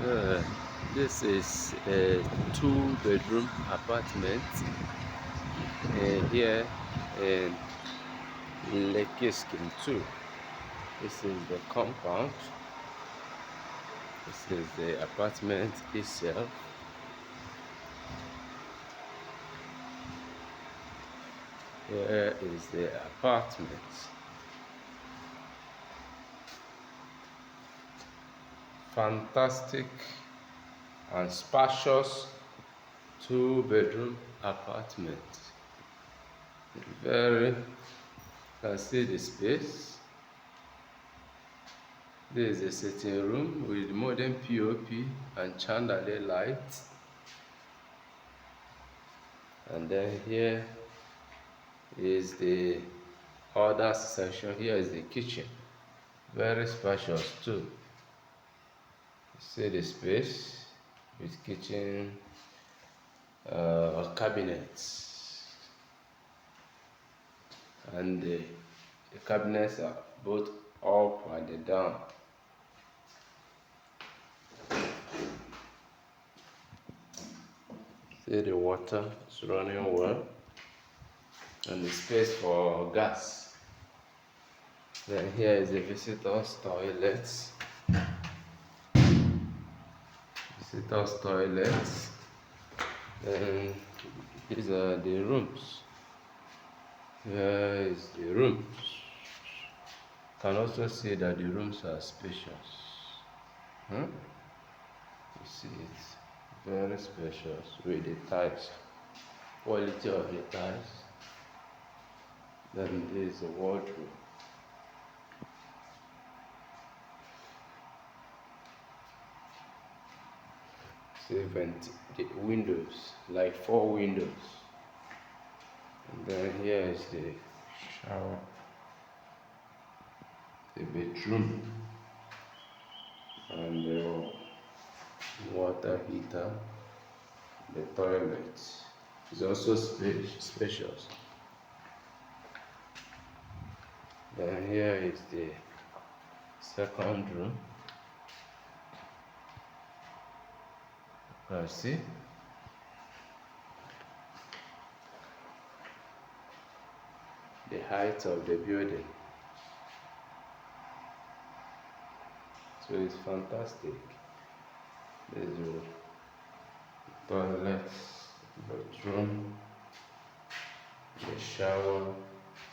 Uh, this is a two-bedroom apartment here in Lekki Scheme 2. This is the compound. This is the apartment itself. Here is the apartment. Fantastic and spacious two-bedroom apartment. You can see the space. This is a sitting room with modern POP and chandelier lights. And then here is the other section. Here is the kitchen. Very spacious too. See the space with kitchen cabinets. And the cabinets are both up and down. See the water is running well, and the space for gas. Then here is the visitors' toilets. Visitors' toilets. Then these are the rooms. Here is the rooms. You can also see that the rooms are spacious. You see it, very spacious with the tiles, quality of the tiles. Then there is a wardrobe. See the windows, like 4 windows. And then here is the shower, the bedroom, and the water heater. The toilet is also spacious. Then here is the second room. You can see the height of the building. So it's fantastic. There's the toilet, bedroom, the shower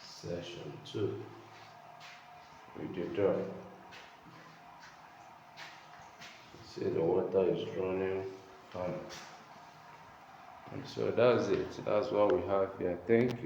section too, with the door. See, the water is running fine. And so that's it. That's what we have here. Thank you.